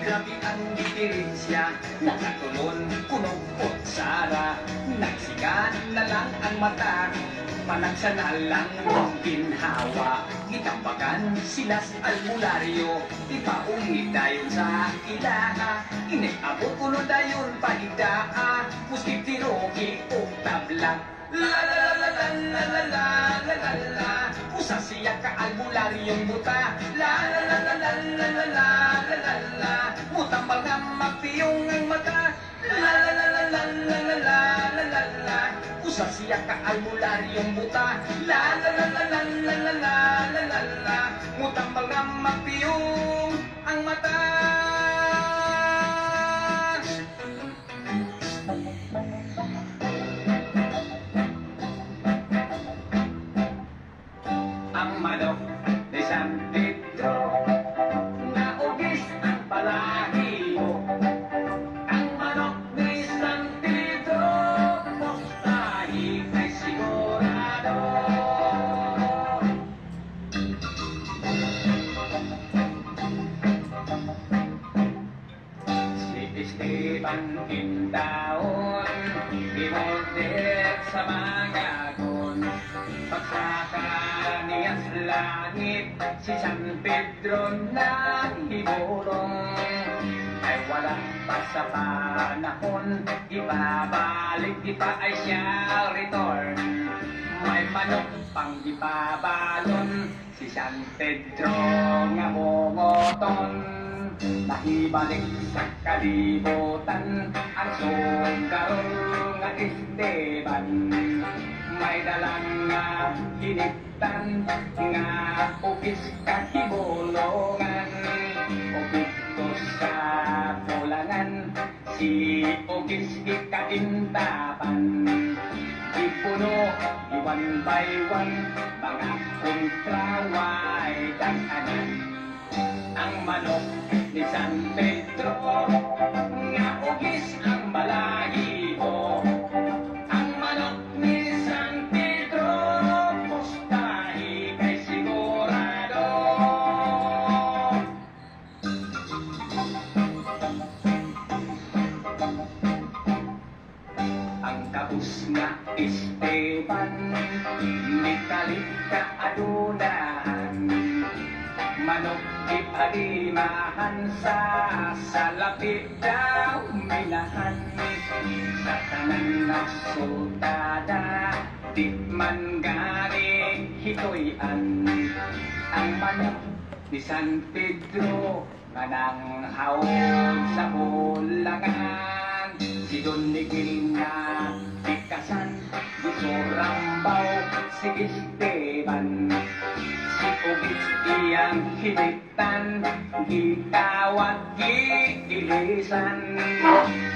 Grabe ang diferensya. Nakatulon, kunong kutsara. Nagsigan na lang ang mata. Panagsa na lang ang ginhawa. Gitambagan sila sa albularyo. Ipaulit dayon sa ilaha. Inekabot kuno dayon paidaa. Musti tiroki o tabla. La la la la la la la la la la. Usa siya ka albularyong buta. La la la la la la la la la la la. Mutambal nga magpiyong ang mata. La la la la la la la la la la la. Usa siya ka albularyong buta. La la la la la la la la la la la. Mutambal nga magpiyong ang mata. Ang manok ni San Pedro, naugis ang balahibo. Ang manok ni San Pedro, postahi kay sigurado. Si Esteban Quintaon, imorder sa mga gon. Pagsaka niyas langit, si San Pedro na himulong. Ay walang pa sa panahon, ibabalik di pa ay siya return. May manok pang ibabalon, si San Pedro nga bungoton. Nahibalik sa kalibutan, ang sugarol nga Esteban. May dalang nga hinigtan, nga upis kahibulongan. Upito sa pulangan, si upis ikaintapan. Ipuno, iwan by one, mga kontraway daganan. Ang manok ni San Pedro, nga ugis ang balahibo. Ang manok ni San Pedro, postahi kay sigurado. Ang kabus nga Esteban, may kalit ka adunahan. Manok di alimahan sa lapit daw minahan. Sa tanan na sultada, di man gani hitoyan. Ang manok ni San Pedro, manang haon sa bulangan. Si Don Miguel nga ikasan, gusto rambaw si Esteban. Si Ugis iyang hinigtan, gitawag giilisan.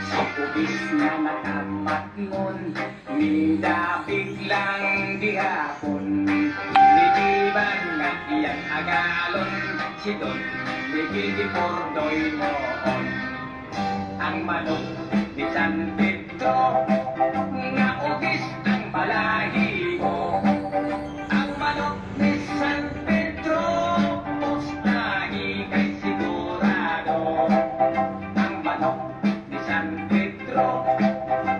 Si Ugis na nakamatngon, mida biglang gihapon. Nidiban nga iyang agalon, si Don Miguel di Pordoy noon. Ang manok ni San Pedro, nga ugis ang balahibo. Ang manok ni San Pedro, postahi kay sigurado. Ang manok ni San Pedro,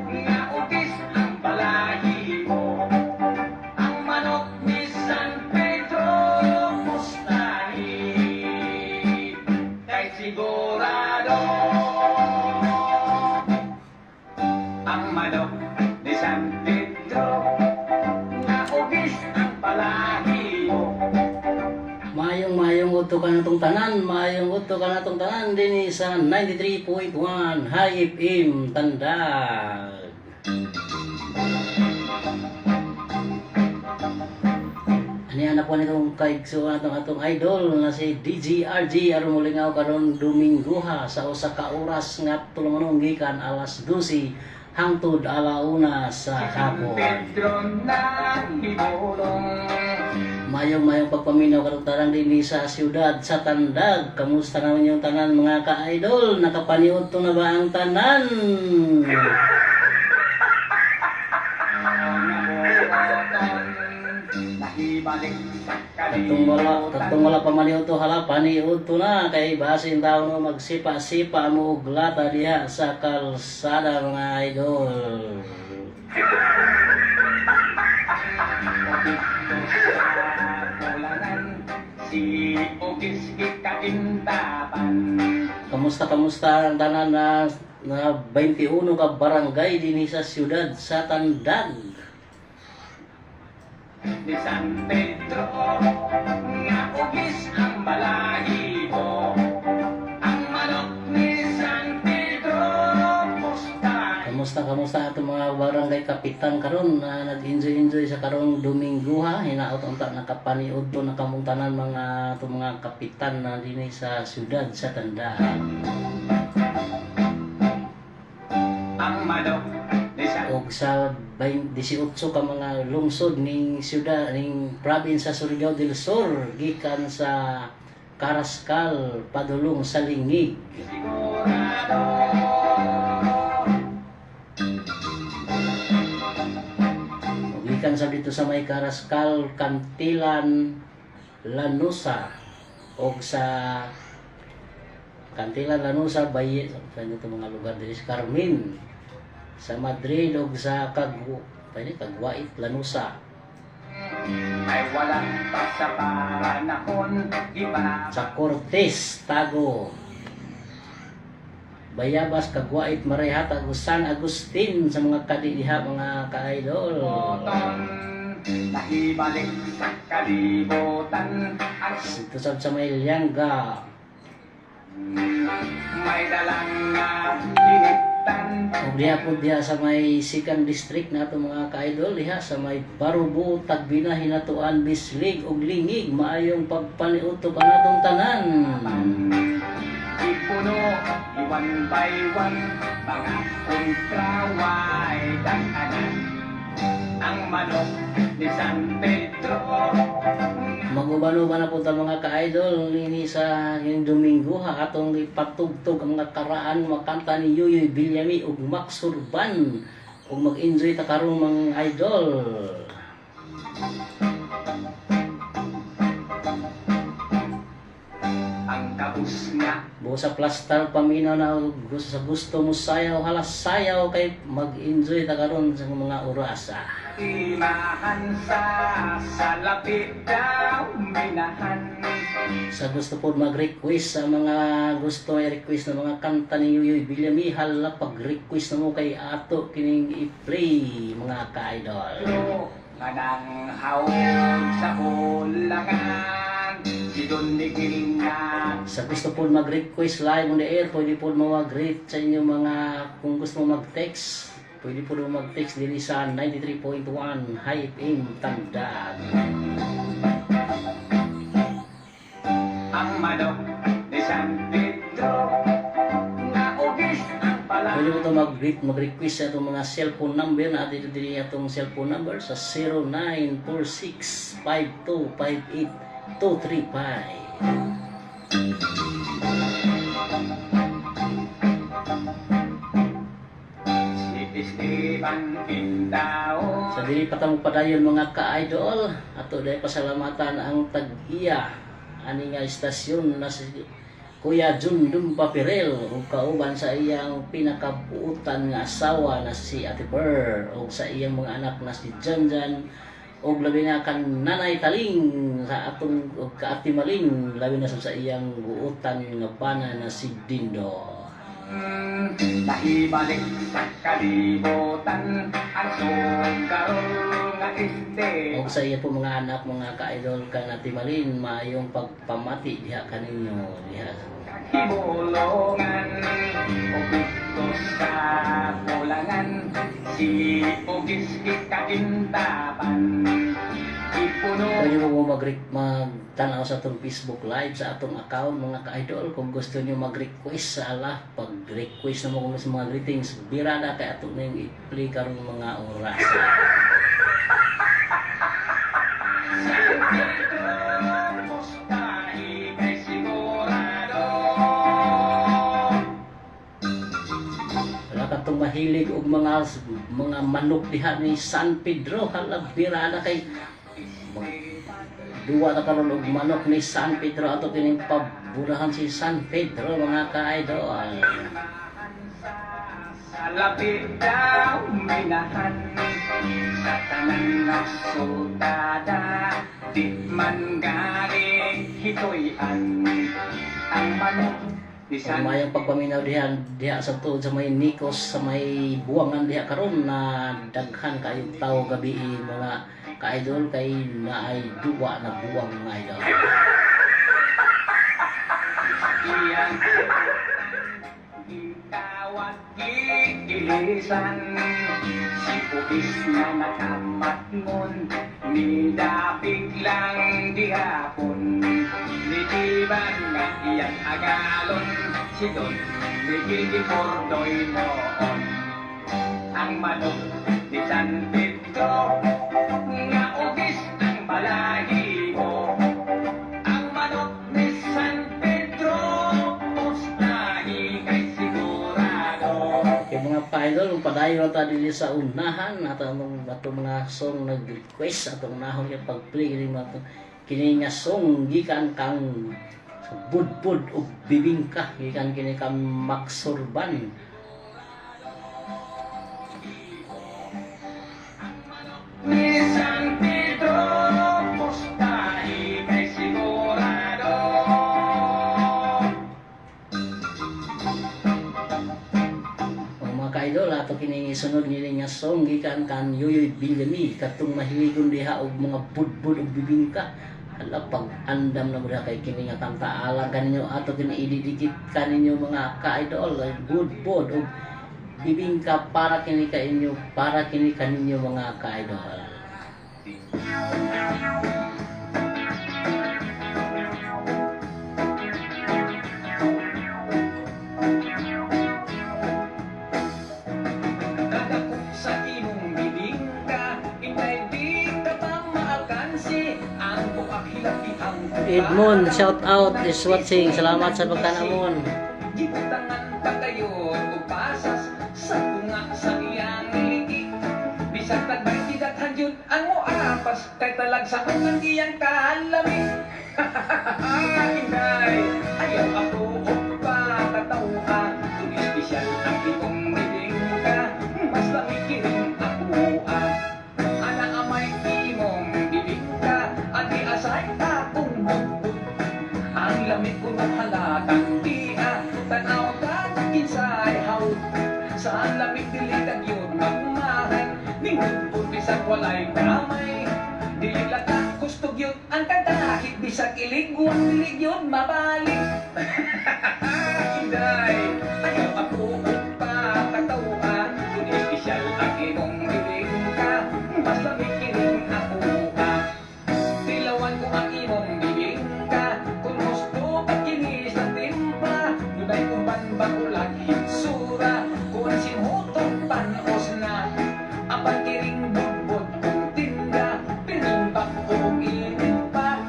nga ugis ang balahibo. Ang manok ni San Pedro, postahi kay sigurado. Ang manok ni San Pedro, naugis ang balahibo. Mayong uto ka na tong tanan, mayong uto ka na tong tanan din sa 93.1 High FM Tandag. Ani anak ko nitong kaigsuan atong idol na si DGRG aron mulingaw karon Dominguha sa usa ka oras nga tulumanon gikan alas 12 hangtod alauna sa hapon. Mayong pagpaminaw karugtarang dinhi sa siyudad sa Tandag. Kamusta naman yung tanan mga ka-idol? Nakapaniod to na ba ang tanan? Nahibalik sa Katong wala pa maniud to hala paniud to na kay basin tawo no magsipa-sipa mo og lata diha sa kalsada mga idol. Si Ogis Ikaintapan. Kamusta ang tanan na 21 ka barangay dinhi sa siyudad sa Tandag. Ni San Pedro nga Ogis ang balahibo. Ang manok ni San Pedro Kamusta ato mga barangay kapitan karon na nag-enjoy sa karong Domingo ha. Hinaot unta nakapaniud to nakamungtanan mga ato mga kapitan na dinhi sa siyudad sa Tandag. ang manok ni San Og sa 18 ka mga lungsod ning siyudad ning province sa Surigao del Sur gikan sa Carrascal padulong sa Lingig. Sigurado. Gikan sa dito sa may Carrascal, Cantilan, Lanusa og sa Cantilan, Lanusa, Baye, sa ito mga lugar dito sa Carmen, sa Madrid og sa Kagwait, Lanusa, Ay walang pasapanahon iba. sa Cortes, Tago, Bayabas, Kagwait, Marihata, San Agustin sa mga kadidiha mga ka-idol. Nahibalik sa kalibutan ang Ito sa may Lianga, may dalang na linitan. og diha sa may second district nato mga ka-idol diha sa may Barubo, Tagbina, Hinatuan, Bislig ug Lingig maayong pagpaniutok ang atong tanan. Ipuno, one by one, mga kontraway daganan. Ang manok ni San Pedro. Maguban-uban na po ta mga ka-idol nini sa yung Domingo ha atong ipatugtog ang mga karaan makanta ni Yuyoy Villami ug Max Urban ug mag-enjoy ta karon mga idol. Ang kabus nga Buo sa plastar paminaw na sa gusto mo sayaw halas sayaw kay mag-enjoy ta karon sa mga oras. timahan sa lapit daw minahan. Sa gusto po mag-request sa mga gusto may request na mga kanta ni Yuyoy Villami hala pag-request na mo kay ato kining i-play mga ka-idol. Manang hawag sa ulangan, si Don Miguel nga. Sa gusto po mag-request live on the air, pwede po mag-rate sa inyo mga, kung gusto mo mag-text, pwede po mag-text din sa 93.1 High FM Tandag. Ang manok ni San Pedro, na ugis ang pala. Pwede po ito mag-request sa itong mga cellphone number na dito din itong cellphone number sa 0946-5258-235. Esteban Quintao. Sa dili patang padayon mga ka-idol, ato dahil pasalamatan ang tag-iya ani nga istasyon na si Kuya Jundum Papirel ug kauban sa iyang pinakabuutan nga asawa na si Ate Per ug sa iyang mga anak na si Janjan ug labi na kan Nanay Taling sa atong ug ka Ate Maling labi na sa iyang buutan nga bana na si Dindo. Nahibalik sa kalibutan ang sugarol nga este. O sa iya po mga anak, mga ka-idol ka na Timalin, maayong pagpamati diha kaninyo diha. Himulongan o gusto sa pulangan, si Ugis Ikaintapan. Ipuno Pwede mo magtanaw sa atong Facebook Live sa atong account mga ka-idol kung gusto niyo mag-request sa ala pag-request na mo kung sa mga greetings birada kay ato na yung i-play karong mga oras. Wala katong mahilig og mga manok diha ni San Pedro hala birada kay duwa na karon og manok ni San Pedro ato kining paburahan si San Pedro mga ka-idol. Sa lapit daw minahan sa tanan na sultada, di man galing hitoy-an ang manok ni Kung San mayang pagpaminaw diha sa tuod sa may Nikos sa may buwangan diha karon na daghan kayo tao gabi mga ka-idol kay naay duwa na buwang mga idol. Iyan tawag gigilisan si Pugis na nakamatngon ni dapig lang dihapon ni Tiban nga iyang agalon si Don ni Gigi Pordoy noon ang manok ni San Pedro nga ugis ang balahibo ang manok ni San Pedro pustahi kay sigurado. Kay mga ka-idol padayon ta dili sa unahan atong mga song nag-request atong nahon yung pag-play kini nga song gikan kang budbud ug bibingka gikan kini kang Max Urban. Ni San Pedro pustahi kay sigurado. Mga ka-idol ato kini sunod nila nga song gikan kan Yoyoy Villami katong mahiligon diha og mga budbud ug bibingka. Hala pag andam na muna kay kini nga kanta alang kaninyo ato kini ididikit kaninyo mga ka-idol budbud ug bibingka para kini kaninyo mga ka-idol. Dadako sa imong bibingka, inay di ka pa maakansi. Ang bukak hilaki ang Edmond, shout out is watching. Salamat sa pagtanamon. Gibutangan pa kayo ug pasas sa tunga sa iyang ligi. Bisag tagbay didaghan yun ang moapas kay talag sa unang iyang kalami. Inday, ayaw ako og pakatawhan. Kung espesyal ang imong bibingka, mas nakikiring ako ana amay imong bibingka, adi asay akong bugbog. Ang lamig ko ng halatang diha, tanaw ka kinsay haw. Saan lamig diligag yun magmahan, ningod po bisag walay damay. Diliglag ka kustog yun ang kadahit, bisag iligwang dilig yun mabalik. Inday, ayaw ako pakatawhan. Kung espesyal ang imong bibingka, mas nakikiring ako dilawan ko ang imong bibingka. Kung gusto ka kinis ng timpla, dunay kong banbakulag hitsura. Kung sinutong panos na, ang pagkiring budbud kong tinda, pinimbak o inimpa.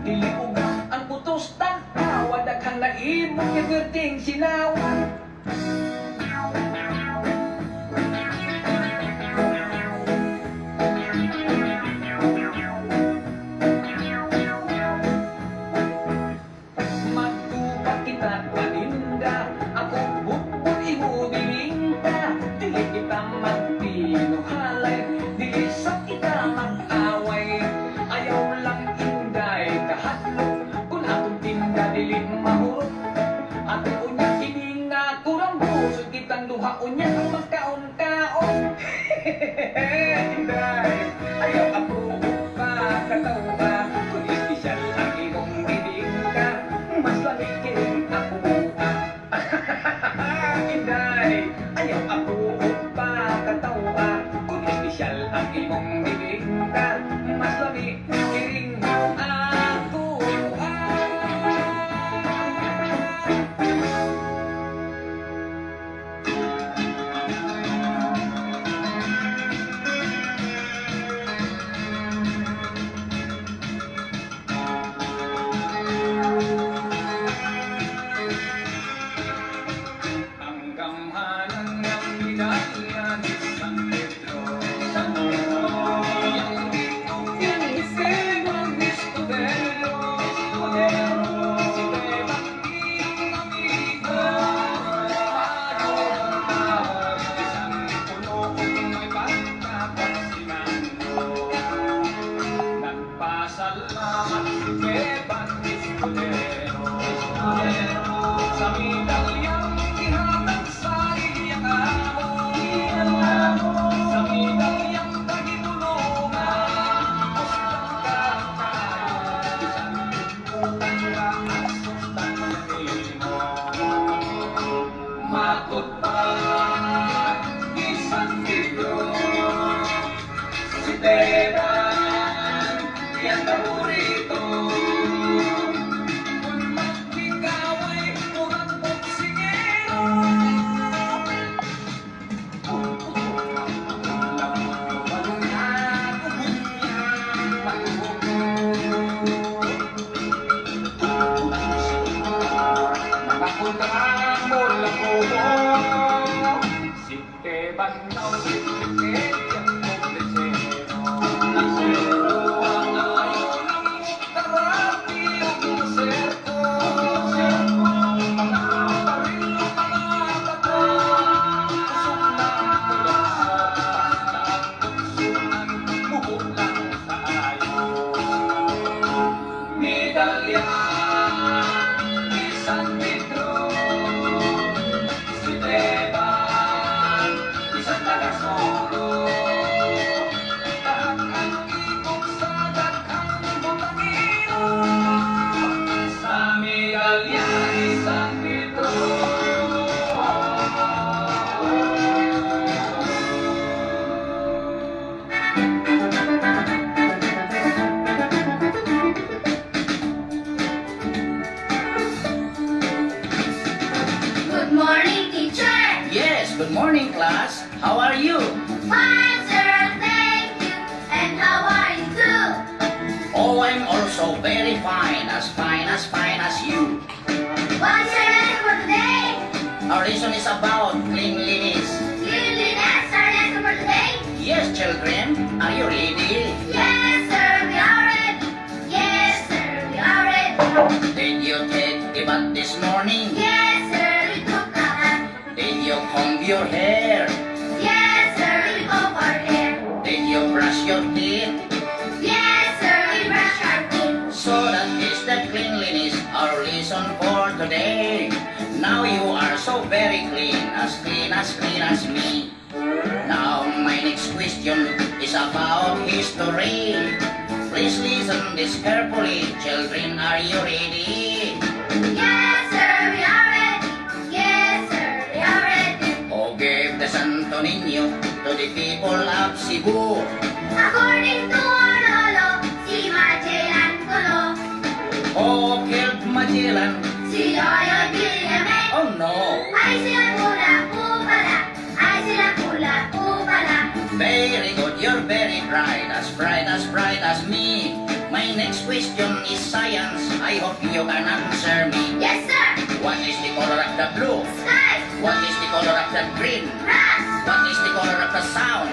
Dili ugang ang putos tang tawa, daghang na imong yung sinawa. at si Beban Pistolero. Sa medalyang ihatag sa iyang amo, sa medalyang pagitulungan, kusang kakayo, sa liputan ka at sustanyahin mo. Matutpad, isang libro, si Beban, yan paborito. Kung mag-ikaw ay murang boksingero, nakapunta mo lang ko si Beban daw si Beban Pistolero. Ang ayaw ng karati o serko, mga baril o mga bato, kusog na kulokso, basta ang buksunan, mubo lang tayo. Medalya, isang metro, si Beban, isang taga-solo. Lahat ang ikot sa daghang butangino, sa medalya isang metro. Good morning, teacher. Yes, good morning class. How are you? Fine, sir. Thank you. And how are you too? Oh, I'm also very fine as you. What's your lesson for today? Our lesson is about cleanliness. Cleanliness, our lesson for today? Yes, children, are you ready? Yes, sir. We are ready. Yes, sir. We are ready. Did you take a bath this morning? Yes, sir. We took a bath. Did you comb your hair? Yes, sir. We comb our hair. Did you brush your teeth? Yes, sir. We brush our teeth. So that is the cleanliness, our lesson for today. Now you are so very clean as me. Now my next question is about history. Please listen this carefully. Children, are you ready? Yes, sir. We are ready. Yes, sir. We are ready. Oh, give the Santo Niño to the people of Cebu. According to our lolo, si Magellan Gulo, Oh, killed Magellan. si Loyo Villame, Oh no. ay sila pula po pala, ay sila pula po pala. Very good, you're very bright as me. My next question is science. I hope you can answer me. Yes, sir. What is the color of the blue? Sky, What is the color of the green? grass, What is the color of the sound?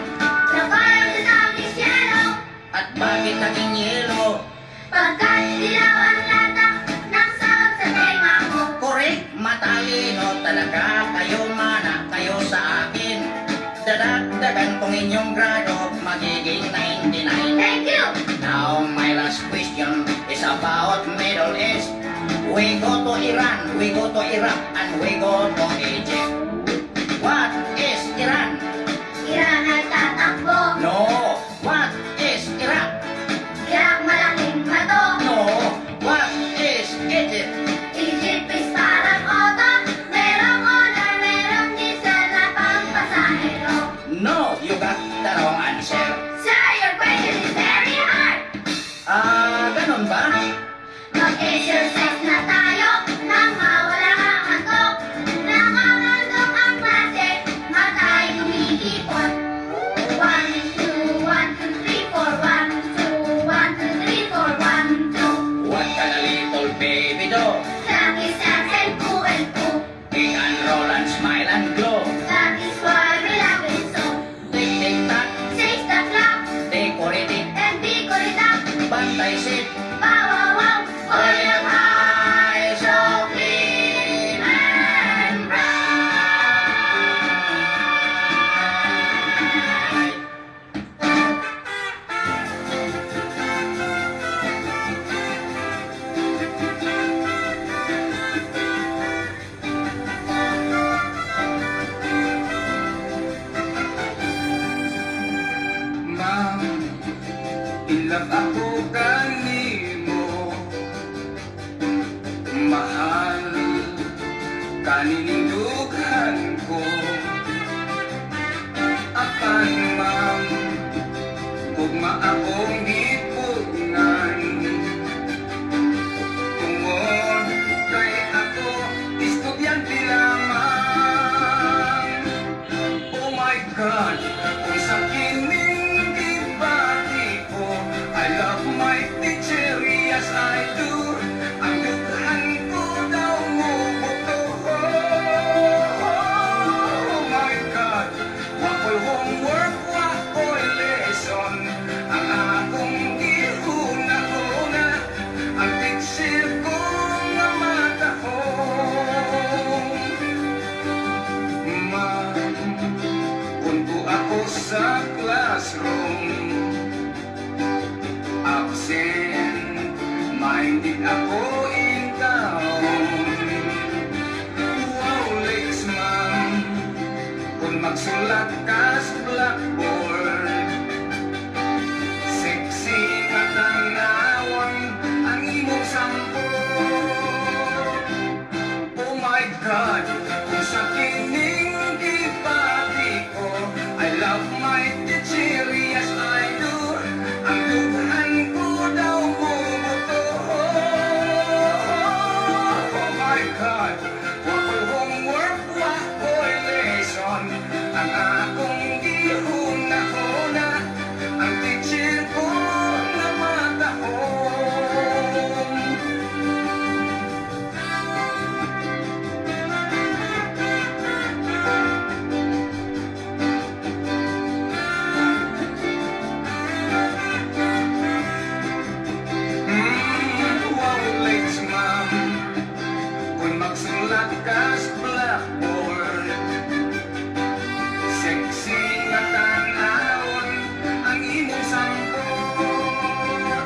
the color of the sound is yellow. At bakit naging yellow? Pagkat dilaw ang latak ng sound sa tenga ko. Correct, matalino talaga kayo mana, kayo sa akin. Dadagdagan kong inyong grado, magiging 99. Thank you. Now, my last question is about Middle East. We go to Iran, we go to Iraq, and we go to Egypt. What is Iran? Iran ay tatakbo. No. What is Iraq? Irak malaking bato. No. What is Egypt? Egypt is parang auto. Merong honor, merong diesel na pangpasahero. No, you got the wrong answer. Sir, your question is very hard. Ganun ba? Mag-exercise na tayo nang mawala ang antok. Nakakandok ang klase, matay lumilipot. 1, 2, 1, 2, 3, 4, 1, 2, 1, 2, 3, 4, 1, 2. What can a little baby do? That is dance and poo and poo. Kick and roll and smile and glow. That is why we love it so. Tick, tick, tack, 6 the clock decorative, and decorate bantay sit. Wow, wow, wow. For your eyes so clean and bright. love ako kanimo, mahal kanining dughan ko. Apan ma'am, gugma akong gipugngan, tungod kay ako estudyante lamang. Oh my God, kung sa kining gibati ko, I love my teacher, yes I do. Ang dughan ko daw mo buto. Oh my God, wako'y homework, wako'y lesson. Ang akong gihuna-huna, ang teacher ko nga matahong. Ma'am, punto ako sa classroom, absent minded ako in town. Wow, legs ma'am, kung magsulat ka sa blackboard, sexy nga tanawon ang imong sampot. Oh my God, kung sa kining gibati ko, I love my teacher, yes I do. Ang dughan ko daw mo buto. Oh my God, wako'y homework, wako'y lesson. Ang akong gihuna-huna, ang teacher ko na matahong. Wow, legs ma'am, kung magsulat ka sa blackboard, sexy nga tanawon ang imong sampot.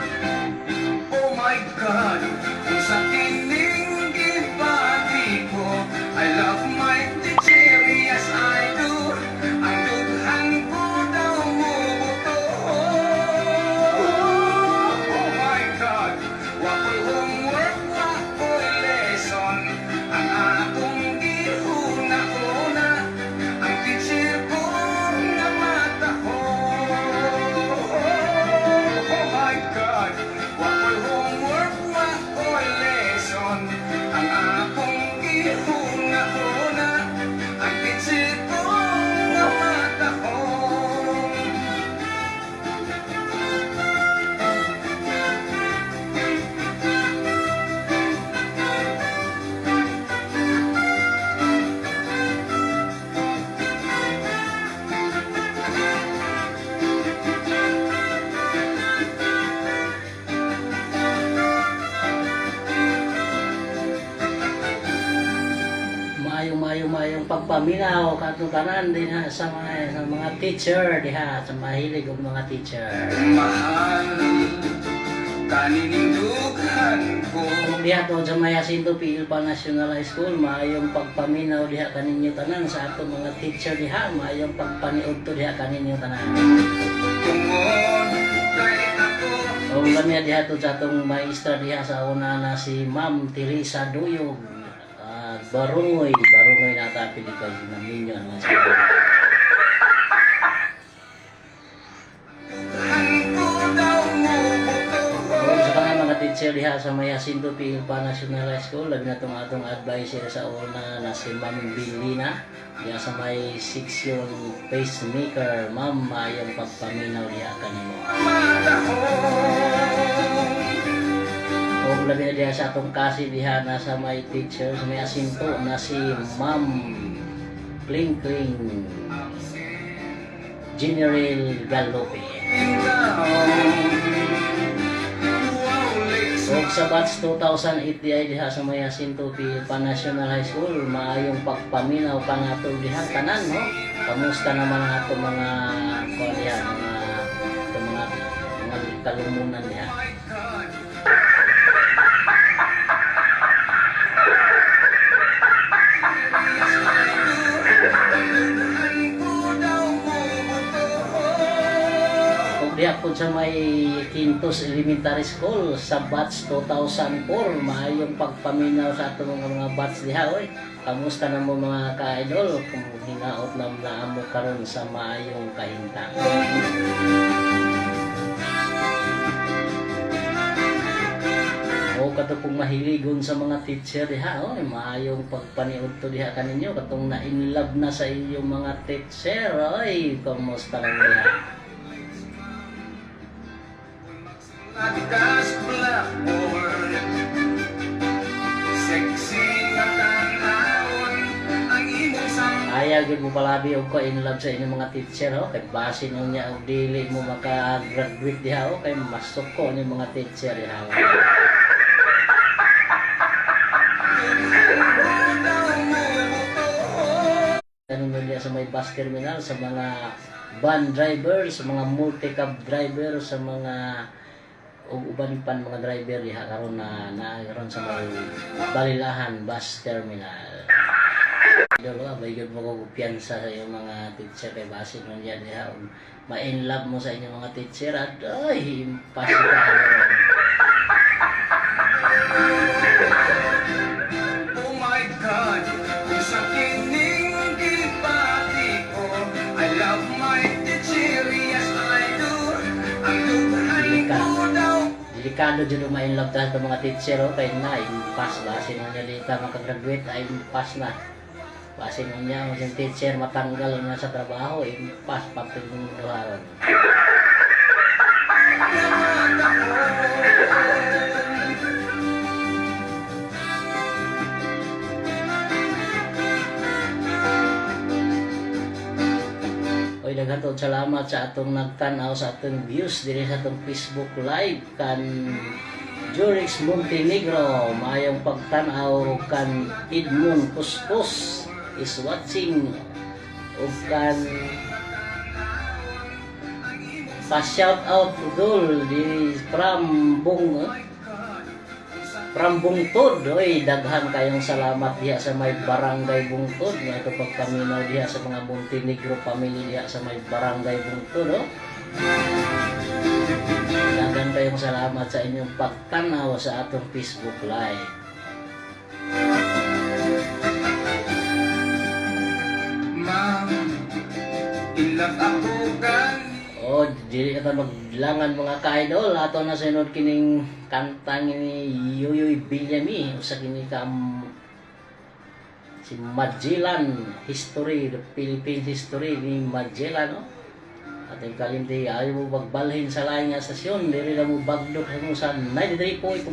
Oh my God, kung sa kining gibati ko, I love my teacher, yes I do. Ang dughan ko daw mo buto. Oh my God, wako'y homework, wako'y lesson. Ang akong gihuna-huna, ang teacher ko na matahong. Oh my God, wako'y homework, wako'y lesson. Ang akong gihuna-huna, ang teacher ko na matahong. Mayong pagpaminaw katong tanan din ha sa mga teacher diha sa mahilig og mga teacher. Mahal kanining dughan ko. Kung diha to sa Jacinto P. Ilpa National High School, maayong pagpaminaw diha kaninyo tanan sa atong mga teacher diha, maayong pagpaniud to diha kaninyo tanan. Tungod kay ako O kami diha to sa atong maestra diha sa una na si Ma'am Teresa Duyog. Barungoy na tapili kay naminyo ang mga mga teacher diha sa Jacinto P. Ilpa National High School, labi na itong atong advisor sa una na si Ma'am Bilina diha sa may section pacemaker. Ma'am, mayong pagpaminaw diha kanimo. O labi na diha sa atong kasi diha na sa may teacher sa may Jacinto na si Ma'am Kling General Galope. O sa batch 2008 diha sa may Jacinto P. Ilpa National High School, maayong pagpaminaw pa nga ito diha tanan, no? Kamusta naman ang ato mga diha, mga kalumunan diha. diha po sa may Quintos Elementary School sa batch 2004. Maayong pagpaminaw sa atong mga batch diha oy. Kamusta na mo mga ka-idol? Kung hinaot lang na amo karon sa maayong kahintang. O kato pong mahiligon sa mga teacher diha oy, maayong pagpaniud to diha kaninyo katong na-inlove na sa inyong mga teacher oy. Kamusta na diha? Agkas blackboard, sexy na tanawon, ang imong sang Ayaw gid mo palabi og ko in love sa inyong mga teacher ho kay base nyo niya og dili mo maka-graduate diha ho kay masok ko ni mga teacher diha. Ganun mo diya sa may bus terminal, sa mga van driver, sa mga multi-cab driver, sa mga ug uban pan mga driver diha karon na karon sa may Balilahan bus terminal. Idol, bayod mo ko piyansa sa iyong mga teacher kay base nun yan diha ma-in love mo sa inyong mga teacher at ay impas ka ron. oh my God, sa kining gipati ko, I love my teacher, yes I do. Ang lughay ko daw. Delikado dyan ma-in love tayo sa mga teacher kay na impas base nun niya dito makagraduate ay impas na. Base nun niya yung teacher matanggal na sa trabaho impas pati yung duharon. Oy, daghan tawad salamat sa atong nagtan-aw sa atong views diri sa atong Facebook Live kan Jurix Montenegro. Mayong pagtan-aw kan Edmond Kuskus is watching ug kan pa-shout out dul di from Bungtod. Oy, daghan kayong salamat diha sa may barangay Bungtod. Nga ito pagpaminaw diha sa mga Montenegro family diha sa may barangay Bungtod. Oh. Daghan kayong salamat sa inyong pagtanaw sa atong Facebook Live. Ma'am, in love ako gani. O, dili ka maglangan mga ka-idol. Ato na sinod kining kantang ni Yoyoy Villami. Usa kini ka si Magellan History, the Philippine History ni Magellan. No? Ating kalimti, ayaw mo magbalhin sa laing asasyon. Dili na mo bagdok sa 93.1.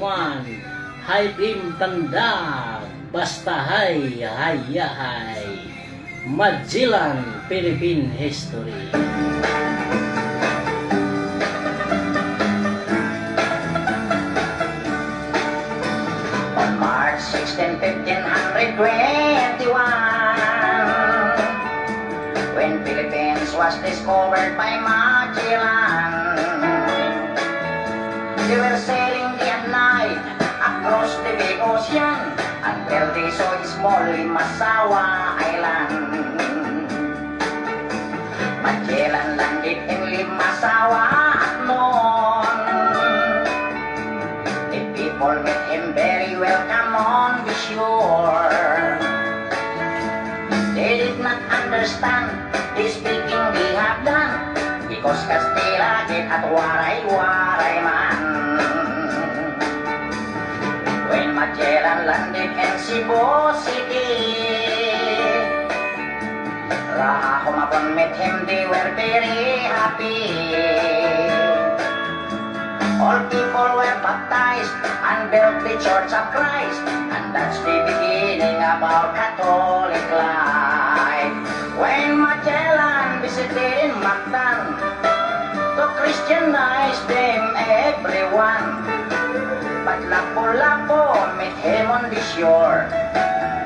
High Beam Tanda. Basta hay, hay. Magellan Philippine History. March 16, 1521, when Philippines was discovered by Magellan. They were sailing day and night across the big ocean until they saw the small Limasawa Island. Magellan landed in Limasawa at noon. The people met him very welcome on the shore. They did not understand the speaking they have done, because Castilla did at waray man. When Magellan landed in Cebu City, Raha Humabon met him, they were very happy. All people were baptized and built the Church of Christ, and that's the beginning of our Catholic life. When Magellan visited in Mactan to Christianize them everyone, but Lapu-Lapu met him on the shore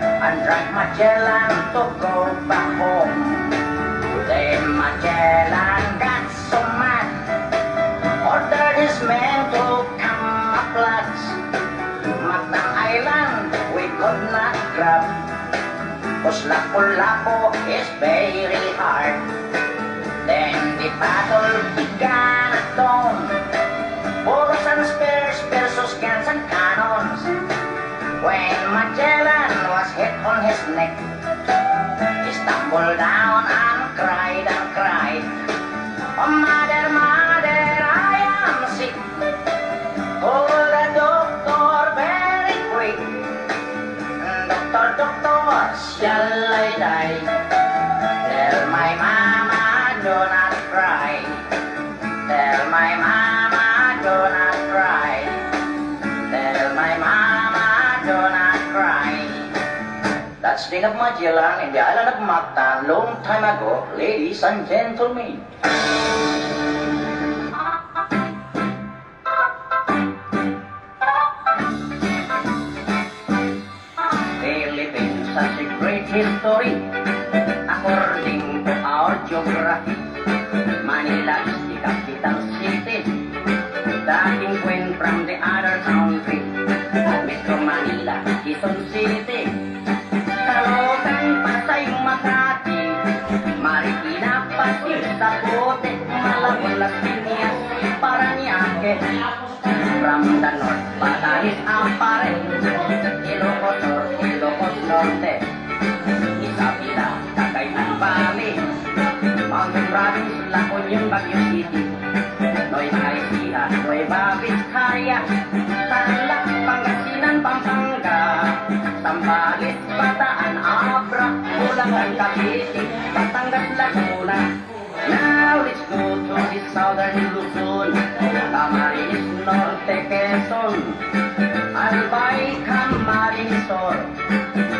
and dragged Magellan to go back home. Then Magellan got so mad, ordered his men to camouflage. Mactan Island we could not grab, cause Lapu-Lapu is very hard. Then the battle began at stone. Boros and spears versus guns and cannons. When Magellan was hit on his neck, he stumbled down and cried and cried. Oh, mother, mother, I am sick. Call the doctor very quick. Doctor, doctor, shall I die? Tell my mama, do not cry. Tell my mama, do not cry. Tell my mama, do not cry. That's the end of Magellan in the island of Mactan long time ago, ladies and gentlemen. Philippines has a great history according to our geography. Manila is the capital city, dating when from the other country. Metro Manila, Quezon City, Caloocan, Pasay, Makati, Marikina, Pasig, Zapote, Malabon, Las Piñas, Parañaque. From the north, Batanes, Ampare, Ilocos Norte, Ilocos Norte, Isabela, Cagayan Valley, Mountain Province, La Union, Baguio City, Nueva Ecija, Nueva Vizcaya, Tarlac, Pangasinan, Pampanga, Zambales, Bataan, Abra, Bulacan, Cavite, Batangas, Laguna. Now let's go to the southern Luzon, Camarines Norte, Quezon, Albay, Camarines Sur,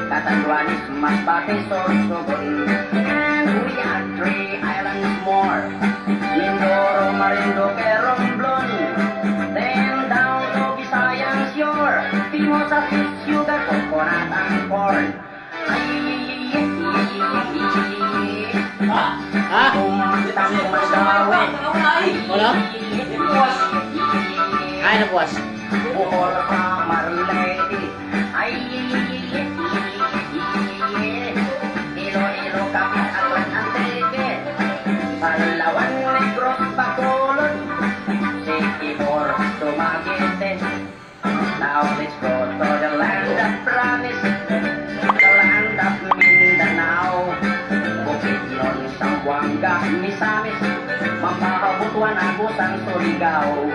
Catanduanes, Masbate, Sorsogon, and we have 3 islands more, Mindoro, Marinduque, Romblon, then down to Visayan shore, Pimosa, fish, sugar, coconut, and corn. Wala? Ay, napuas. Buhol from Marlete, ay Iloilo, Kapit, Aklan, Antique, Palawan, Negros, Bacolod, Sikihor, Dumaguete. Now let's go to the land of promise, the land of Mindanao, Bukidnon, Zamboanga, Misamis, Mambahaw, Butuan, Agusan, Surigao,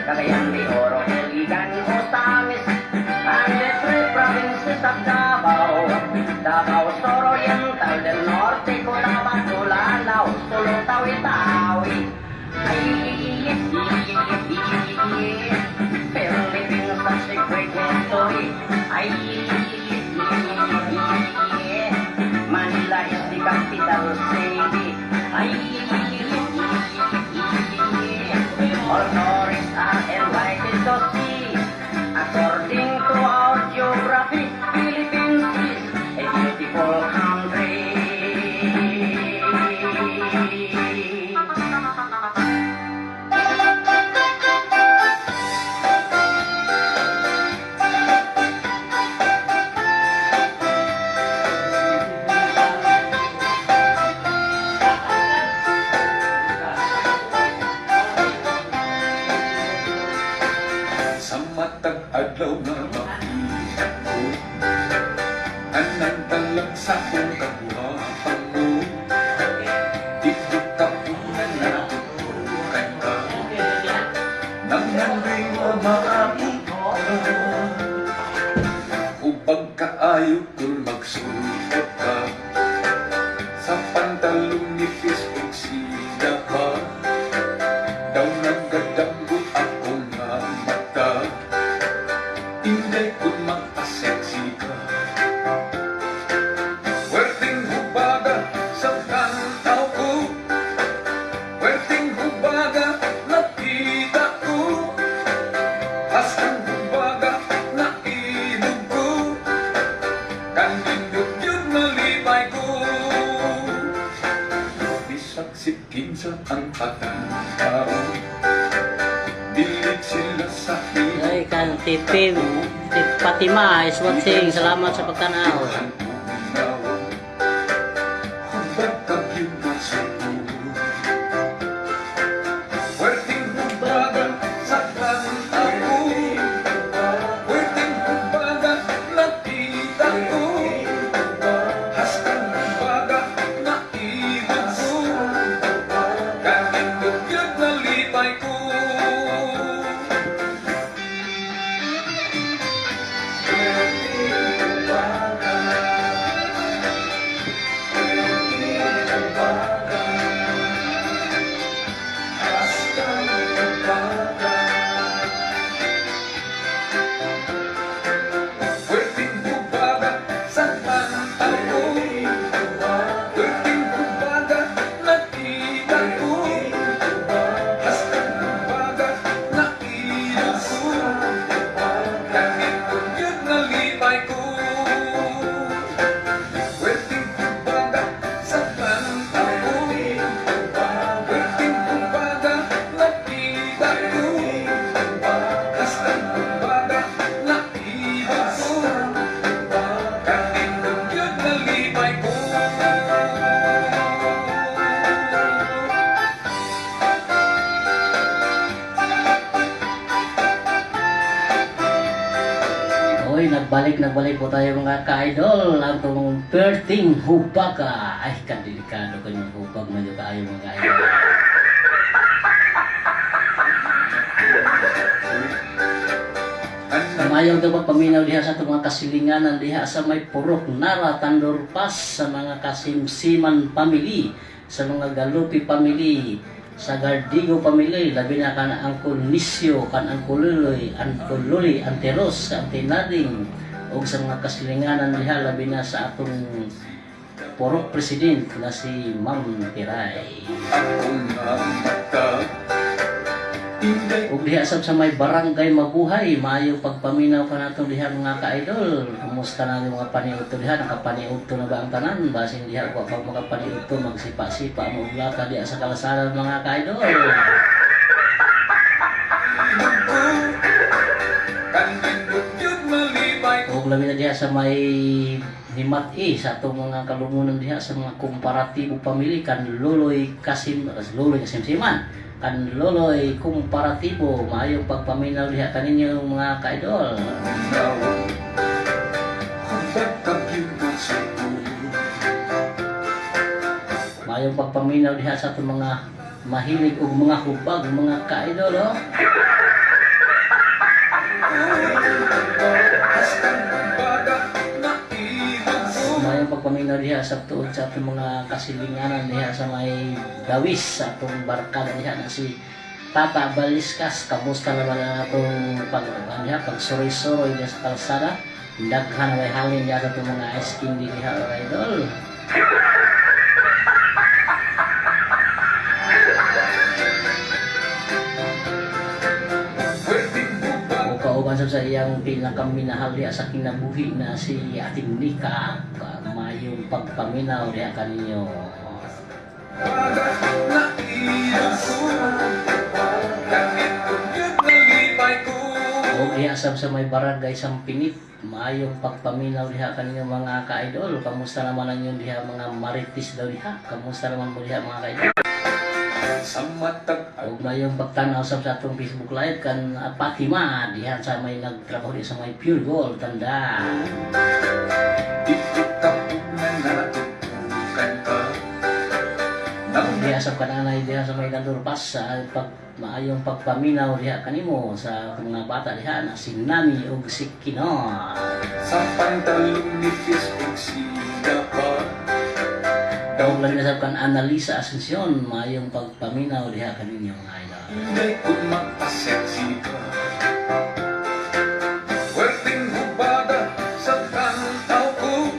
Cagayan de Oro, Iligan, Osamis, and the 3 provinces of Davao, Davao Sur Oriental, del Norte, Cotabato, Lanao, Sulu, Tawi-Tawi. Philippines has a great history. Manila is the capital city. All tourists are invited to see. According to our geography, Philippines is a beautiful country. Sa matag adlaw nga makita ko, anang talag sa kong kabuhapan mo. Dito kapunan na tutukan ka, nang nando'y maabot ka. Upag kaayo kung magsulot ka, sa pantalong nipis ug sida ka, daw naggadambot akong nga mata. Inday kung makaseksi ka, werting hubaga sa kantaw ko, werting hubaga nakita ko, hasang hubaga nainog ko, kanindot yun malibay ko. Bisag si Kinsa ang patang dilig sila sa Ay, kan Tipim, Fatima is watching. Salamat sa pagtanaw. Hubad ka yun na sa ulo, werting Oy, nagbalik po tayo mga ka-idol. Ang itong perting hubaga. Ay, kadelikado ko yung hubag mo tayo mga idol. Mamayong ito paminaw diha sa itong mga kasilinganan diha sa may Purok Nara, Tandorpas, sa mga Kasimsiman family, sa mga Galupi family, sa Gardigo family, labi na kan Angkol Nisyo, kan Angkol Luli, Anteros, Antinading, o sa mga kasilinganan diha, labi na sa atong Purok President na si Ma'am Tiray. Ug diha sab sa may barangay Mabuhay, maayo pagpaminaw ka nato diha mga ka-idol. Kumusta na yung mga paniudto diha? Nakapaniudto na ba ang tanan? Basin diha wa pag makapaniudto magsipa-sipa mo uglata diha sa kalsada mga ka-idol. Ug labi na diha sa may Himati sa atong mga kalumunan diha sa mga komparatibo pamilya kan Loloy Kasimsiman. Kan Loloy komparatibo, maayong pagpaminaw diha kaninyo mga ka-idol. Maayong pagpaminaw diha sa atong mga mahilig ug mga hubag mga ka-idol. Oh. Mayong pagpaminaw diha sa tuod sa atong mga kasilinganan diha sa may Dawis sa atong barkada diha na si Tata Baliskas. Kamusta naman ang atong pagsuroy-suroy diha sa kalsada? Daghan may halin diha sa atong mga ice candy diha mga idol. Kauban sa iyang pinakaminahal diha sa kinabuhi na si Ating Nika, mayong pagpaminaw diha kaninyo. O diha sab sa may barangay Sampinit, mayong pagpaminaw diha kaninyo mga ka-idol. Kamusta naman ang inyong diha mga marites daw diha? Kamusta naman mo diha mga ka-idol? Huwag na yung pagtanaw sa atong Facebook Live kan Fatima dihan sa may nagtrabaho diyan sa may Pure Gold tanda. Diha sa kananay diha sa may Tandorpas sa maayong pagpaminaw diha kanimo sa mga bata diha na si Nani ug si Kino. Sa pantalong ni Facebook siya pa. Daw lang nasab kan Analisa Asuncion, mayong pagpaminaw diha kaninyo mga idol. Hindi ko makaseksi ka. Pwedeng hubada sa kantaw ko.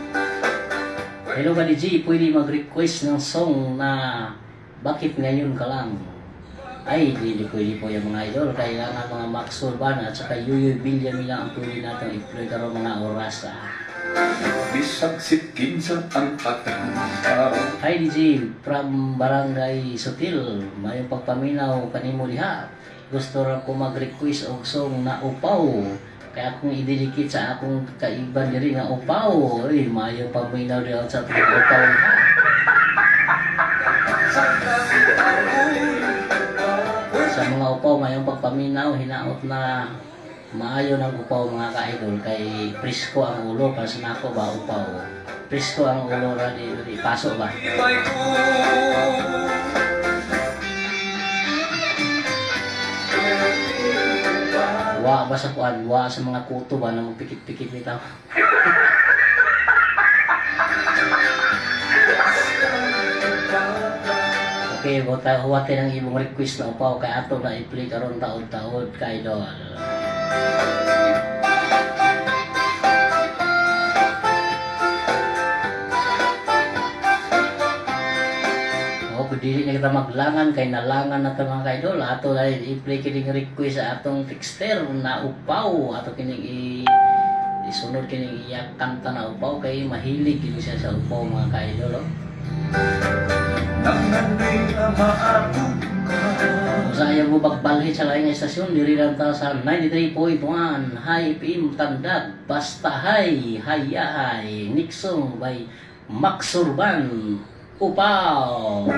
Hello Buddy G, pwede mag-request ng song na Bakit Ngayon Ka Lang? Ay, hindi pwede po yung mga idol. Kailangan mga Max Urban at saka Yuyoy Bilyami lang ang pwede natin i-play karoon mga oras. Bisag sitkin sa ang katang. Hi DJ, from Barangay Sutil, mayong pagpaminaw kanimo diha. Gusto ra ko mag-request og song na Upaw. Kaya akong idedicate sa akong kaiban diri nga Upaw. Oy, mayong pagpaminaw diha sa atong Upaw diha. Sa mga Upaw, mayong pagpaminaw, hinaot na maayo ng Upaw mga ka-idol kay presko ang ulo para sa nako ba Upaw. Presko ang ulo ra di paso ba. Wa ba sa kuan, wa sa mga kuto ba na magpikit-pikit nito. Okay, huwate ng ibong request na Upaw kay ato na i-play karon taod-taod ka-idol. Dili na kita maglangan kay nalangan na ito mga ka-idol. Ato na i-play kining request sa atong texter na Upaw. Ato kining isunod kining iyak kanta na Upaw kay mahilig kini siya sa Upaw mga ka-idol. Sa ayaw mo pagbalhit sa laing estasyon, diri lang ta sa 93.1 High FM Tandag. Basta hay, hayahay, Nixon by Max Urban. Upaw!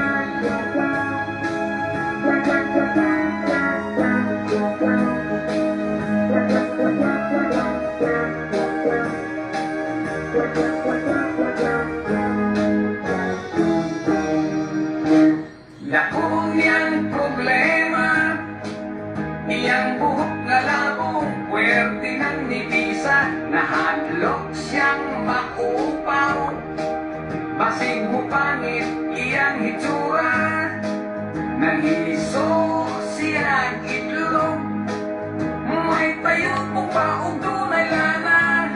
Nahadlok siyang maupaw, basig mo pangit iyang hitsura. Naliso siyang itlog, may tayo mo pa og dunay lana.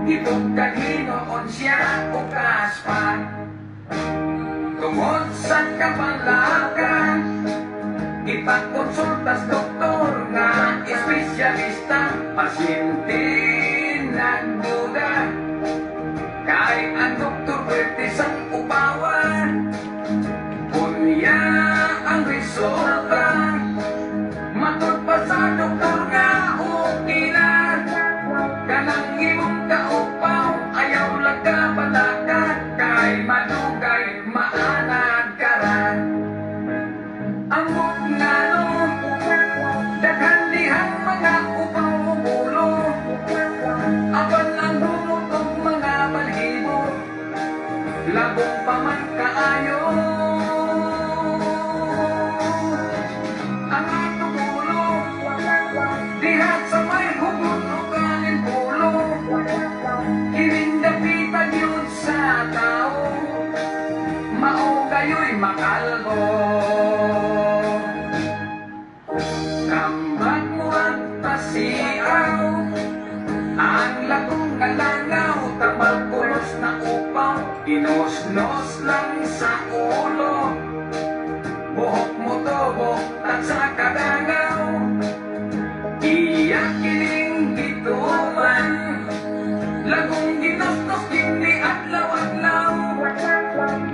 Itong kahinoon siya o kaspa, tungod sa kapalakan, ipakonsultas doktor nga espesyalista. Pasyente nagduda, kay ang doktor pwede sang upawan. Kunya ang resulta, matod pa sa doktor nga okay na. Kanang imong kaupaw, ayaw lang ka balakan, kay madugay maanad karan. Ang bugnano, daghan dihang mga upaw ulo, apan ang bunot og mga balhibo, labong pa man kaayo. Ang atong ulo, diha sa may hugot o kanin pulo, hinindapitan yun sa tao, mao kayo'y makalbo. Kambat mo at pasiaw, ang lagong kalangaw, tabal pulos na upaw, inosnos lang sa ulo, buhok mo tobo at sa kadangaw. Iyak kining gituman, lagong ginosnos kini at lawaglaw.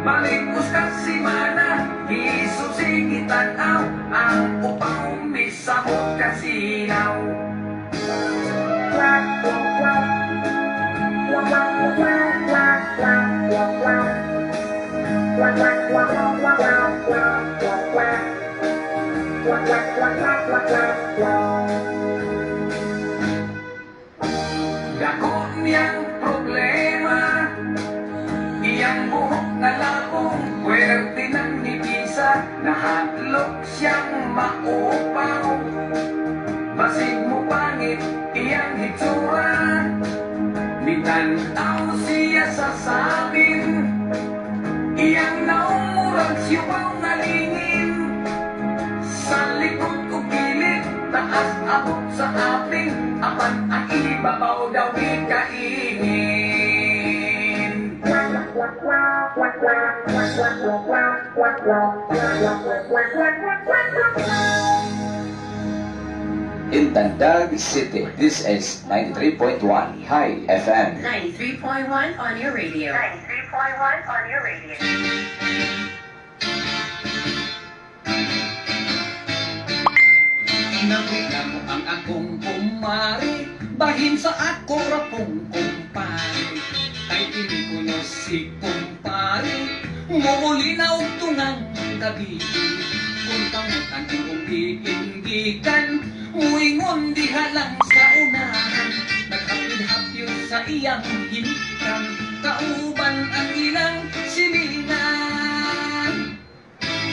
Balikos ka si mana, isusi kitanaw, ang upaw misabot kasinaw. Dako niyang problema, iyang buhok na labong, pwerte ng nipisa, nahadlok siyang maupaw, basig mo pangit iyang hitsura. Nitanaw siya sa sabin, iyang naumurag siyaw na lingin. Sa likod o gilid, taas abot sa aping, apan ang ibabaw daw ikainin. In Tandag City, this is 93.1 High FM. 93.1 on your radio. 93.1 on your radio. Nakita mo ang akong kumari, bahin sa ako rapong kumpari. Ay tinikuno si kumpari, muuli na og tungang gabi. Kung kamutan ang iinggikan, muingon diha lang sa unahan. Naghapid-hapyo sa iyang hinikan, kauban ang ilang silingan.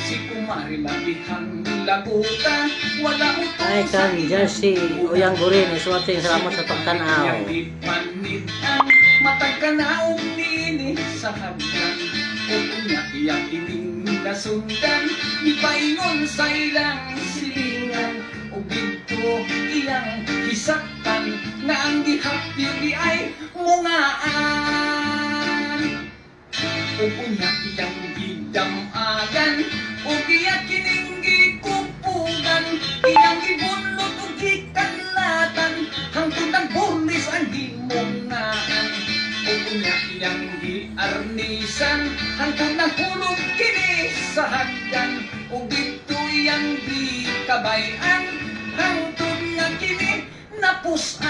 Si kumari mabihang lagutan, wala utong Ay, kang Jersey, Uyang Gurin, iswating salamat sa pagtanaw. Yang ipanitan, matag ka na umini sa hagdan. Kung iyang ining nasundan, ipaingon sa ilang silingan. O ginto iyang hisaktan, na ang gihapyo di ay mungaan. O iyang gidamagan, o iyak kining gikupugan, iyang gibunot o gikanlatan, hangtod ang bulis ang gimungaan. O iyang giarnisan, hangtod ang hulog kini sa hagdan. O dito iyang gikabayan, hangtod nga kini napusan.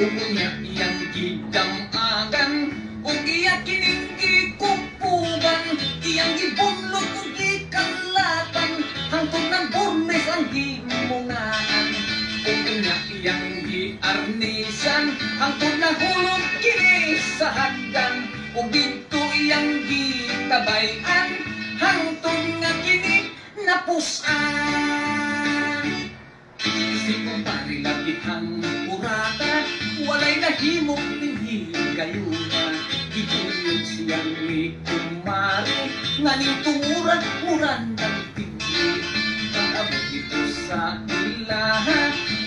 Unya iyang gidamagan, ug iya kining gikupugan, iyang gibunlot ug gikanlatan, hangtod ng burnes ang gimungaan. Unya iyang giarnisan, hangtod ng hulog kini sa hagdan, ug dito iyang gikabayan, hangtod nga kini napusan. Si kumpare labihang urata, walay nahimok ning higayuna. Giguyod siyang ni kumare, nga ning tunguran muran ng tingli. Pag-abot ito sa ilaha,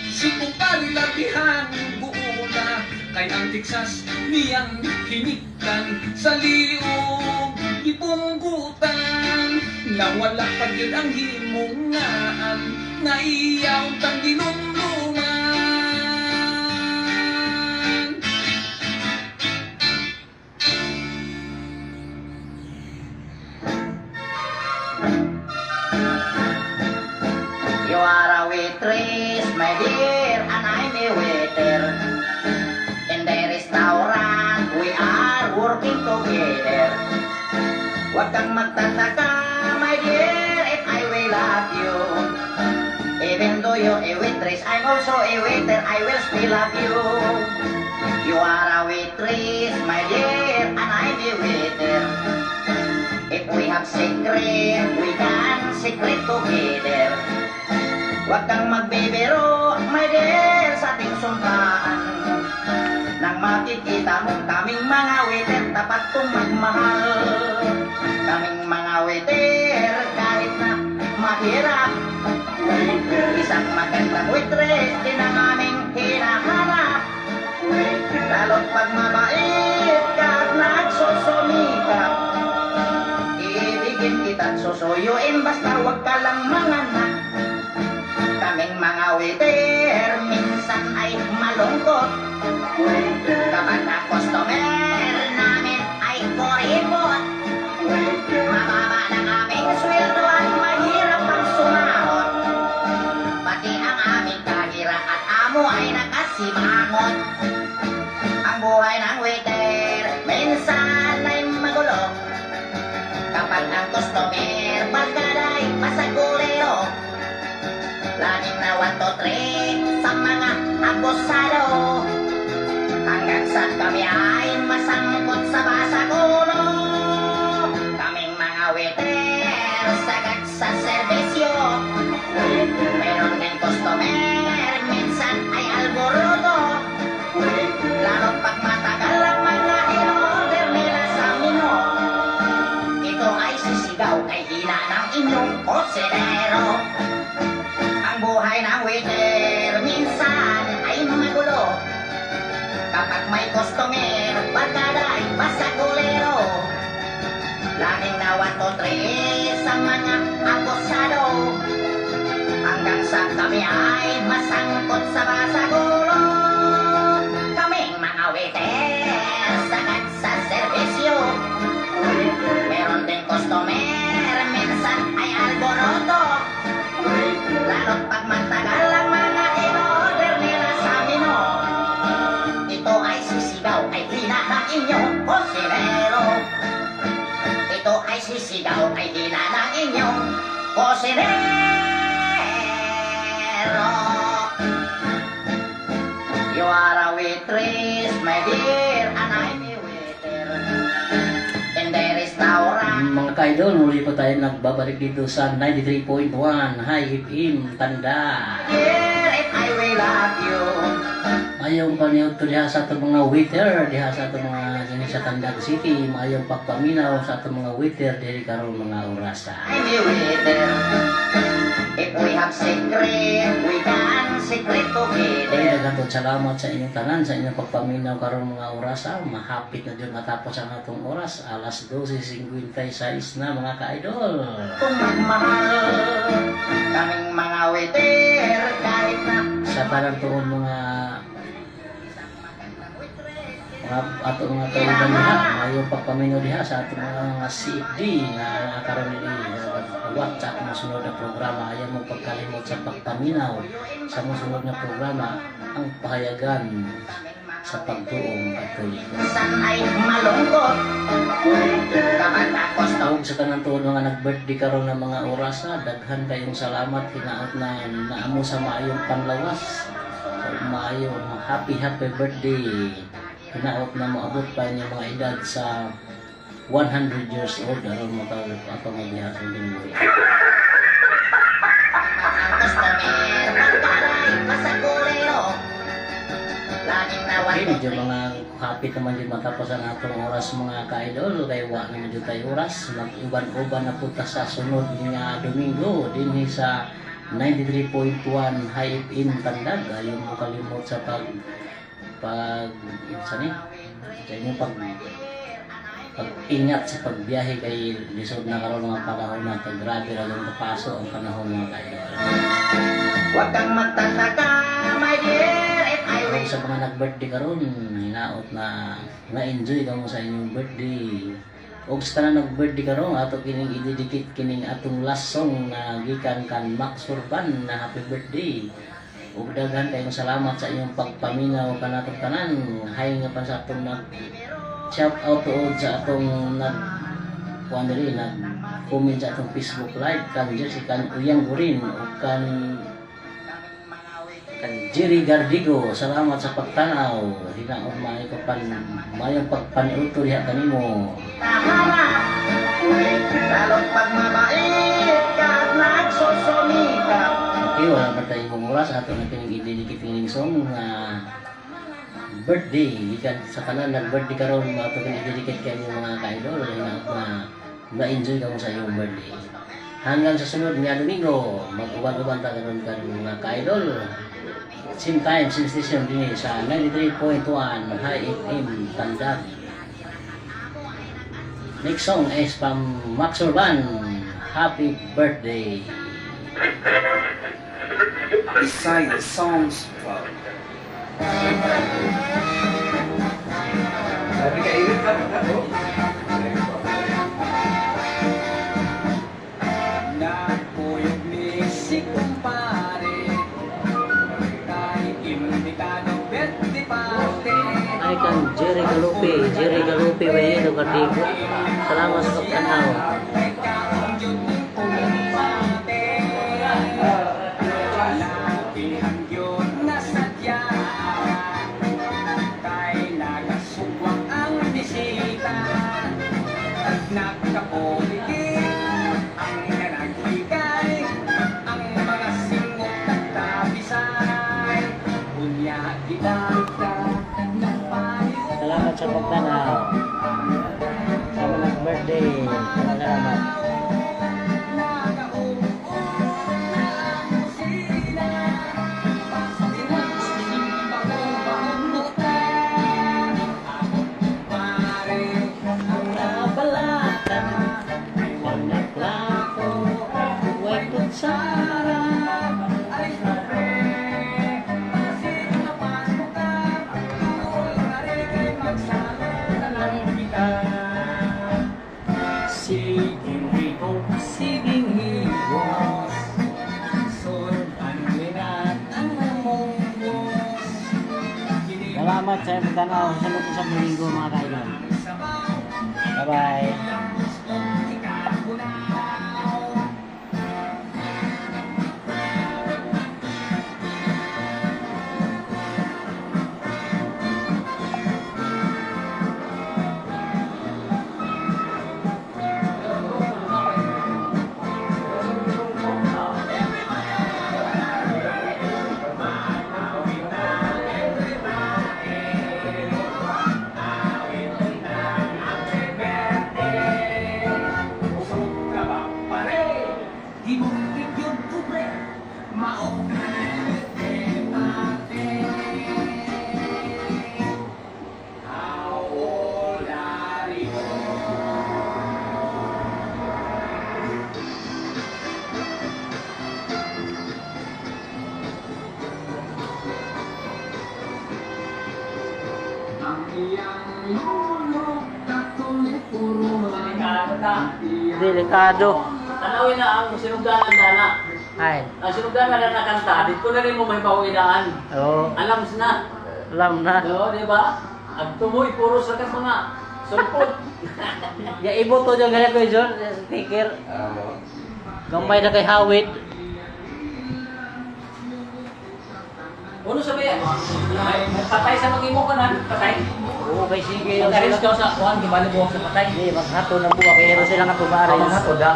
si kumpare labihang buuna. Kay ang Texas niyang hiniktan sa liog ibunggutan. Nawala pa yun ang himungaan, na iyaw tang dinumduman. You are a waitress, my dear, and I'm a waiter. In the restaurant, we are working together. Huwag kang magtataka, my dear, if I will love you. Even though you're a waitress, I'm also a waiter, I will still love you. You are a waitress, my dear, and I'm a waiter. If we have secret, we can secret together. Huwag kang magbibiro, my dear, sa ating sumpaan. Nang makikita mo kaming mga waiter, tapat kong magmahal. Kaming mga waiter, kahit na mahirap, isang magandang waitress, din ang aming hinahanap. Lalo't pag mabait ka at nagsusumikap, ibigin kita't susuyuin, basta huwag ka lang manganak. Kaming mga waiter, minsan ay malungkot. Kapag ang customer namin ay kuripot, mababa ng aming sweldo at mahirap ang sumahod. Pati ang aming kahira at amo ay nakasimangot. Ang buhay ng waiter, minsan ay magulo. Kapag ang customer, pagkaday pasagulero. Laging na 1, 2, 3 sa mga abusado. Hanggang sa kami ay masangkot sa basagulo. Kaming mga waiter, sagad sa serbisyo. Meron din customer, minsan ay alboroto. Lalo't pag matagal ang mga in-order nila sa menu, ito ay sisigaw kay hina ng inyong kosinero. Ang buhay ng waiter, minsan ay magulo. Kapag may customer, pagkaday pasagulero. Laging na 1, 2, 3 sa mga abusado. Hanggang sa kami ay masangkot sa basagulo. Kaming mga waiter, sagad sa serbisyo. Meron din customer, minsan ay alboroto. Lalo't pag matagal ang mga in-order nila sa menu, ito ay sisigaw ay hina ng inyong kosinero. Ito ay sisigaw ay hina ng inyong kosinero. You are a waitress, my dear, and I'm a waiter. In the restaurant, Mga ka-idol, muli po tayo nagbabalik dito sa 93.1 High FM Tanda. dear, if I will love you. Mayong paniod to diha sa atong mga waiter, diha sa atong mga dini sa Tandag City, mayong pagpaminaw sa atong mga waiter diri karon mga orasa. I'm a waiter. If we have secret, we can secret Kaya together. daghang salamat sa inyong tanan sa inyong pagpaminaw karon mga orasa. Mahapit na jud matapos ang atong oras, alas 12:56 na mga ka-idol. Kung magmahal, kaming mga waiter, kahit na Sa tanang tuon mga ato mga kauban diha, mayong pagpaminaw diha sa ato mga CFD na karon dili wat sa atong sunod na programa. Ayaw mo pagkalimot sa pagpaminaw sa musunod na programa ang pahayagan sa pagtuong Katoliko. minsan ay malungkot. Kapag tapos to, Tawag sa tanang tuon mga nag-birthday karon ng mga orasa, daghan kayong salamat, hinaot na naamo sa maayong panlawas. So, maayong happy birthday. Hinaot na moabot pa inyong mga edad sa 100 years old aron mo tawag ato nga diha sa Domingo. Ang customer, magkaray, masagurero. Laging Okay, nawan medyo mga kapit naman yun matapos ang atong oras mga ka-idol. Kaya wa naman yun tayo oras. Mag-uban-uban na punta sa sunod nga Domingo. Din sa 93.1 High FM Tandag. Ayaw mo kalimot sa sa inyong pag-ingat sa pagbiyahe kay lisod na karon mga panahon na grabe ra yung kapaso ang panahon mga ka-idol. Huwag kang magtataka, my dear, if I Kung wish. sa mga nag-birthday karon, hinaot na na-enjoy ka mo sa inyong birthday. O sa tanan nag-birthday karon, ato kining i-dedicate kining atong last song na gikan kan Max Urban na happy birthday. Ug daghan kayong salamat sa inyong pagpaminaw kanatong tanan. Hay nga pa sa atong shout out to sa atong comment sa atong Facebook live kan Jesse kan Uyang Gurin o kan Jerry Gardigo. Salamat sa pagtanaw. Hinaon maayo ka pan mayong pagpaniuto diha kanimo. Taharap, lalo't pagmamait ka at nagsusumikap. Okay, wala pa tayong oras ato na kining i-dedicate kining song na birthday. Ikan sa kanan nag-birthday karon ato kining i-dedicate kay mga ka-idol na ma-enjoy ka mo sa iyong birthday. Hanggang sa sunod nga Domingo, mag-uban-uban ta karon kan mga ka-idol. Same time, same station din sa 93.1 High FM Tandag. Next song is from Max Urban. Happy birthday. Beside the songs from Sabi ka init ka Nagpuyog ni si kumpare Kahit imbitado birthday party Ay kan Jerry Galupi ba yun o Gardigo? Salamat sa pagtanaw. Salamat sa pagtanaw. Sa mga birthday. Salamat. Salamat sa pagtanaw sa sunod sa Domingo mga kaibigan. Bye-bye. Delikado. Tanawin na ang sinugdanan dana. Ay. Ang sinugdanan na nakanta, dito na rin mo may pawidaan. Oo. Alam na. Alam na. Oo, di ba? Ang tumoy, puro sa mga sulpot. Ya ibo to yung ganyan ko yun. Sticker. Gambay na kay Hawit. Uno sabi, patay sa mag-imo ka na, patay. Oo, kay sige. Pag-aris ka sa kuhan, gimali buwak sa patay. Hindi, maghato na buwa kay hero sila nga tumari. Ang hatod, ha?